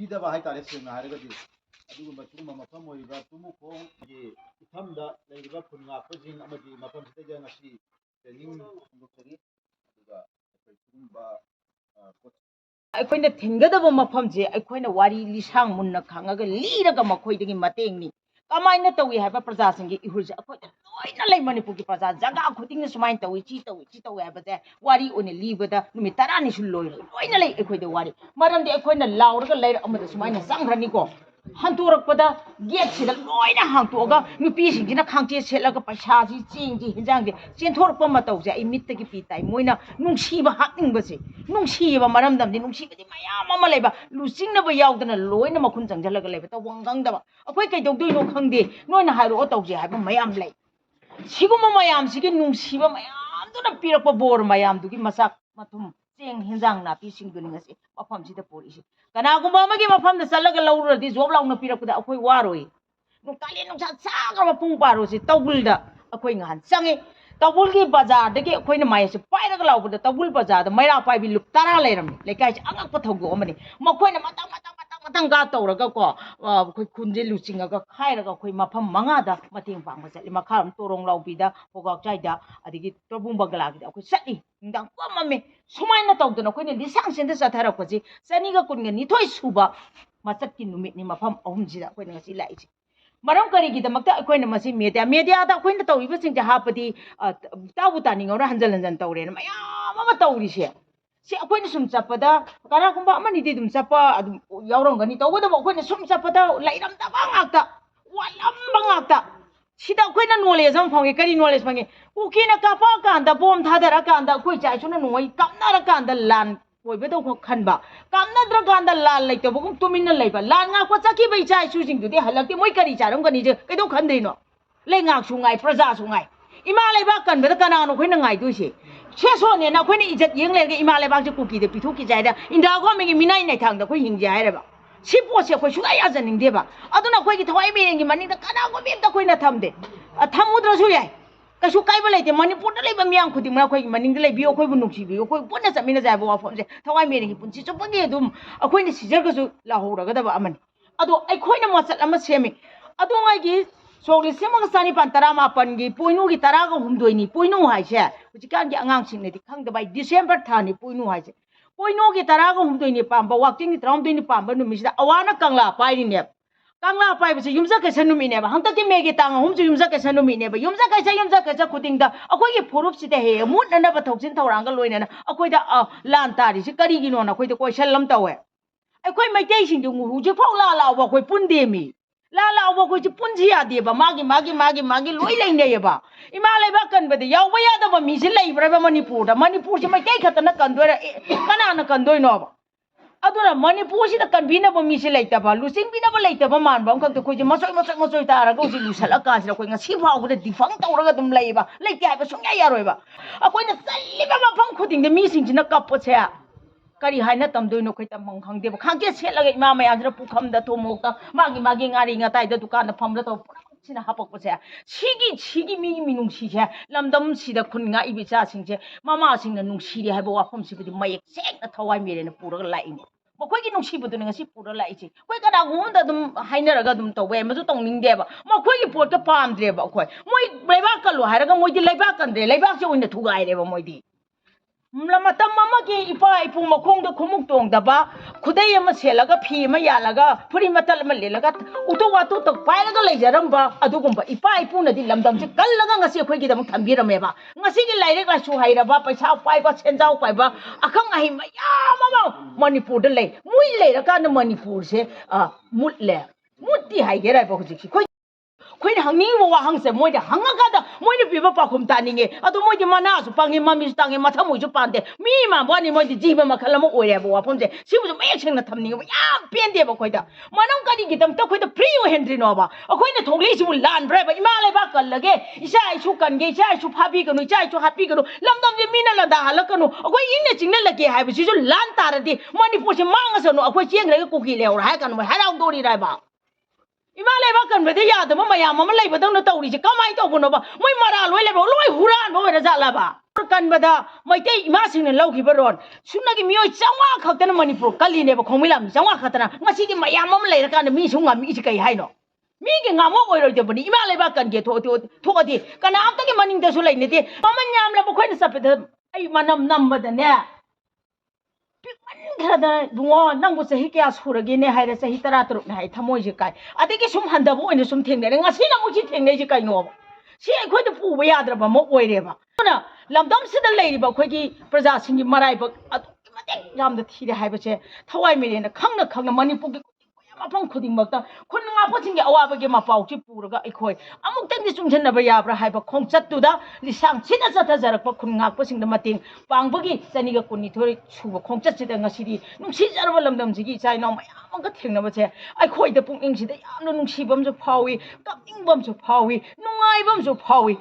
ꯄꯤꯗꯕ ꯍꯥꯏꯇꯥꯔꯦ ꯁꯦꯡꯅ ꯍꯥꯏꯔꯒꯗꯤ ꯑꯗꯨꯒꯨꯝꯕ ꯁꯤꯒꯨꯝꯕ ꯃꯐꯝ ꯑꯣꯏꯔꯤꯕ ꯇꯨꯃꯨꯈꯣꯡꯒꯤ ꯏꯐꯝꯗ ꯂꯩꯔꯤꯕ ꯈꯨꯟ ꯉꯥꯛꯄꯁꯤꯡ ꯑꯃꯗꯤ ꯃꯐꯝꯁꯤꯗ ꯉꯁꯤ ꯇ꯭ꯔꯦꯅꯤꯡ ꯍꯥꯡꯗꯣꯛꯆꯔꯤ ꯑꯗꯨꯒ ꯑꯩꯈꯣꯏ ꯁꯤꯒꯨꯝꯕ ꯑꯩꯈꯣꯏꯅ ꯊꯤꯟꯒꯗꯕ ꯃꯐꯝꯁꯦ ꯑꯩꯈꯣꯏꯅ ꯋꯥꯔꯤ ꯂꯤꯁꯥꯡ ꯃꯨꯟꯅ ꯈꯪꯉꯒ ꯂꯤꯔꯒ ꯃꯈꯣꯏꯗꯒꯤ ꯃꯇꯦꯡꯅꯤ ꯀꯃꯥꯏꯅ ꯇꯧꯏ ꯍꯥꯏꯕ प्रजाꯁꯤꯡꯒꯤ इहुरसे ꯑꯩꯈꯣꯏꯗ ꯂꯣꯏꯅ ꯂꯩ ꯃꯅꯤꯄꯨꯔꯒꯤ प्रजा ꯖꯒꯥ ꯈꯨꯗꯤꯡꯅ ꯁꯨꯃꯥꯏꯅ ꯇꯧꯏ ꯁꯤ ꯇꯧꯏ ꯍꯥꯏꯕꯁꯦ ꯋꯥꯔꯤ ꯑꯣꯏꯅ ꯂꯤꯕꯗ ꯅꯨꯃꯤꯠ 10ꯅꯤꯁꯨ ꯂꯣꯏꯔꯣꯏ ꯂꯣꯏꯅ ꯂꯩ ꯑꯩꯈꯣꯏꯗ ꯋꯥꯔꯤ ꯃꯔꯝꯗꯤ ꯑꯩꯈꯣꯏꯅ ꯂꯥꯎꯔꯒ ꯂꯩꯔꯛ ꯑꯃꯗ ꯁꯨꯃꯥꯏꯅ ꯆꯪꯈ꯭ꯔꯅꯤꯀꯣ ꯍꯟꯇꯣꯔꯛꯄꯗ ꯒꯦꯠꯁꯤꯗ ꯂꯣꯏꯅ ꯍꯥꯡꯇꯣꯛꯑꯒ ꯅꯨꯄꯤꯁꯤꯡꯁꯤꯅ ꯈꯥꯡꯆꯦꯠ ꯁꯦꯠꯂꯒ ꯄꯩꯁꯥꯁꯤ ꯆꯦꯡꯁꯤ ꯍꯤꯟꯖꯥꯡꯁꯤ ꯆꯦꯟꯊꯣꯔꯛꯄ ꯃꯇꯧꯁꯦ ꯑꯩ ꯃꯤꯠꯇꯒꯤ ꯄꯤ ꯇꯥꯏ ꯃꯣꯏꯅ ꯅꯨꯡꯁꯤꯕ ꯍꯥꯠꯅꯤꯡꯕꯁꯦ ꯅꯨꯡꯁꯤꯕ ꯃꯔꯝꯗꯝꯗꯤ ꯅꯨꯡꯁꯤꯕꯗꯤ ꯃꯌꯥꯝ ꯑꯃ ꯂꯩꯕ ꯂꯨꯆꯤꯡꯅꯕ ꯌꯥꯎꯗꯅ ꯂꯣꯏꯅ ꯃꯈꯨꯟ ꯆꯪꯁꯤꯜꯂꯒ ꯂꯩꯕ ꯇꯧꯐꯝ ꯈꯪꯗꯕ ꯑꯩꯈꯣꯏ ꯀꯩꯗꯧꯗꯣꯏꯅꯣ ꯈꯪꯗꯦ ꯅꯣꯏꯅ ꯍꯥꯏꯔꯛꯑꯣ ꯇꯧꯁꯦ ꯍꯥꯏꯕ ꯃꯌꯥꯝ ꯂꯩ सिगुम मयामसिगी नुंसीबा मयामदुना पिरकपा बोर मयामदुगी मसाक मथुम चेंग हिंजांग नापी सिंगदुनी ngasi मफमसिदा पोरिसि कनागुंबा अमगी मफमदा चलगा लौरदि जोब लाउना पिरकपदा अखोय वारोय नुकाले नुसा सागरा पुंग पारोसि तौबुलदा अखोय nghan changi तौबुलगी बाजारदगी अखोयना मायसे पाइरगा लाउबदा तौबुल बाजारदा मैरा पाइबि लुप 10 लेरम लेकाइसे अंगकपा थौगो अमनि मखोयना मतंग गा तौरगा को अखोय खुनजे लुचिंगगा खाइरगा अखोय मफम मंगादा मतेंग पांगबा चली मखारम तोरंग लाउबीदा होगाकचाइदा अदिगी तोरबुंग बगलागीदा अखोय चट्टी निंदांग पममे सुमाइना तौदना अखोयना लिसांगसेंदा चथारकपसि चनिगा कुनगा निथोय सुबा मचटकी नुमितनि मफम अहुमसिदा अखोयना ngasi लाइसि मरम करिगिदमक्ता अखोयना मसि मीडियादा अखोयना तौरिबसिंजे हापदि ताबु तानिंगौरा हंजल हंजल तौरेना मयाम अमा तौरिसे से अखोयना सुम चपदा कनागुंबा अमनिदि दुम चपा अदुम यावरंगनि तौगदब अखोयना सुम चपदा लैरमदबा ngakta वालamba ngakta सिदा अखोयना नॉलेज अम फंगे करी नॉलेज फंगे कुकीना कापा कांदा बोम थादरा कांदा अखोय चाइसुना नोय कामनारा कांदा लान ओइबदो खनबा कामनाद्र कांदा लान लैतबगुम तुमिनना लैबा लान ngakpa चकीबा चाइसुजिंगदुदि हलक्ति मोय करी चारमगनि जे कैदो खनदैनो लै ngakसु ngai प्रजा सु ngai इमा लैबा कनबदा कनानो अखोयना ngai दुइसे सेसोने ना अखोयना इज्जत येंग लेगे इमा लैबाजे कुकीदे पिथुकी जायदा इंदा गोमेगी मिनाई नाइ थांगदा अखोय हिंजे हायरबा सी पोसे अखोय सुगा याजनिंगदेबा अदुना अखोयगी थवाई मेरेंगी मनिंगदा कनागो मेमदा अखोयना थमदे थमुद्रसु याय कछु काइबा लेते मणिपुरदा लेबा मियाम खुदिंगना अखोयगी मनिंगदा लेबियो अखोयबु नुंसीबियो अखोय पुन्ना चमिना जायबा वाफमसे थवाई मेरेंगी पुंसी चुपगी अदुम अखोयना सिजरगसु लाहौरगदबा अमनि अदो अखोयना मचत अमा सेमि अदो ngaiगी सोगली सेमंग सानी पान 18 पोइनु की 10 हुमदोइनी पोइनु हाइसे हुजिकांगी आंगांसिंगनेदि खंगदबाय डिसेंबर थानी पोइनु हाइसे पोइनु की 10 हुमदोइनी पांबा वाकिंग 13 पांबा नुमिसिदा अवाना कंगला पाइरिने कंगला पाइबसे युमजा कैसा नुमिनेबा हंतकी मेगे तांग हुमजु युमजा कैसा नुमिनेबा युमजा कैसा खुदिंगदा अखोयगी फुरुपसिदा हे मुटननबा थौसिन थौरांगा लोइनना अखोयदा लान तारिसि करिगिनोना अखोयदा क्वेश्चन तौवे अखोय मैतैसिंगदु हुजिफाउ लालावबा अखोय पुंदेमि लालावबा अखोयसि पुंसि यादेबा मागी लोइ लैनेयबा इमा लैबा कनबदे यावबा यादबा मिसि लैब्रबा मणिपुरसे मैतै खतना कनदोरा कनाना कनदोइनोबा अदुना मणिपुरसिदा कनबिनबा मिसि लैतबा लुसिंबिनबा लैतबा मानबा अमखंते अखोयजे मसोय तारगा उजि लुसलकासिदा अखोय ngasi फावबदा डिफंग तौरगा दुम लैबा लैते हाइबा सुंया यारोयबा अखोयना चल्लिबा मफम खुदिंगदे मिसिंगसिना कपपसे करी हाइना तमदोइनो खै तमंग खंगदेबा खांगे सेलगा इमा मयाजरा पुखमदा थोमोक्ता मागी ngaरी ngataida दुकान फमदा तो सिना हापकपसे सिगी मी मिनुंगसिसे लमदम सिदा खुनगा इबिचा सिंगसे मामा सिंगना नुंगसिरि हाइबा वाफम सिबदि मयक सेंगना थवाई मेरेना पुरगा लाइनि मखोयगी नुंगसिबदुनि ngasi पुरा लाइसि कोइ कनागुमदा दुम हाइनरगा दुम तौवे मजु तौनिंगदेबा मखोयगी पोटका पामद्रेबा अखोय मोय लेबा कलो हायरगा मोयदि लेबा कंद्रे लेबासे ओइना थुगाइरेबा मोयदि मतम अमगी इपा इपु मखोंद खुमुक तोंगदबा खुदै अमा सेलगा फी अमा यालगा फुरी मतल अमा लेलगा उतो वातो तो पाइरगा लैजरमबा अदुगुंबा इपा इपुनदि लमदमसे कल्लगा ngasi अखोयगिदम थंबिरमेबा ngasi लाइरेक लासु हाइरबा पैसा पाइबा सेंजाव पाइबा अखंग अहि मयाम अमा मणिपुरदा लै मुइ लेरकान मणिपुरसे मुटले मुट्टी हाइगेराबा हुजिकि खोइना हंगनिंगबा वाहंगसे मोइदा हंगकादा मोइना पिबा पाखुम तानिंगे अदो मोइदि मनासु पांगे ममिसु तांगे मथमुइसु पांदे मी माबानि मोइदि जीव मखल अमा ओइरेबा वाफमसे सिबुसु मयक सेंगना थमनिंगबा याम पेंदेबा खोइदा मनम कदि गिदम त खोइदा फ्री ओहेंद्रिनोबा अखोइना थोंगलिसिबु लानब्रेबा इमा लेबा कल्लगे इसा इसु कनगे इसा इसु फाबिगनु इसा इसु हापिगनु लमदमजे मीना लदा हलकनु अखोइ इने चिंगना लगे हाइबसिसु लान तारदि मणिपुरसे मांगसनु अखोइ चेंग्रेगा कुकी लेवर हायकनु हाराउदोरि Raiba Ima leba kan bede ya da ma ya mama leba dang na tawri je kamai taw bono ba moi mara loi leba loi huran bo ra jala ba kan bada mai te ima sing ne lauki ba ron suna gi mioi changwa khakta na manipur kali ne ba khongmilam changwa khatana ngasi gi mayam mama leira kan mi sunga mi ji kai haino mi gi ngamo oiroi de bani ima leba kan ge tho adi kana amta gi maning da su lai ne de mama nyam la ba khoi na sapet ai manam nam ba da ne Khardah बुङो नंगु सही क्या सुरगेने हाइरे सही तरा तरुक ना high थमोइ जे काय अदेगे सुम हन्दबो ओइने सुम थेंने ngasi na मुछि थेंने जे काय no सि अखोइ द पुबा याद्रबा मो ओइरेबा ना लमदम सिदा लेरिबा अखोइगी प्रजा सिंगी मराइबा मते यामदा थिरे हाइबसे थवाइ मिलेना खंगना मणिपुरगी मफम खुदिंगमक्ता खुनंगा पसिंगी अवाबगे मपाउची पुरगा अखोइ अमुक्तंगी चुंगजनबा याब्रा हाइबा खोंगचत्तुदा लिसांग सिना चथजरकपा खुनंगा पसिंगदा मतेंग पांगबगी चनिगा कुनिथोरि सुबा खोंगचत्सिदा ngasidi nungsijarba lamdamjigi chaino mayamga thengnabase अखोइदा पुंगिंगसिदा यामना nungsiबमजु फावी कपिंगबमजु फावी नुंगाइबमजु फावी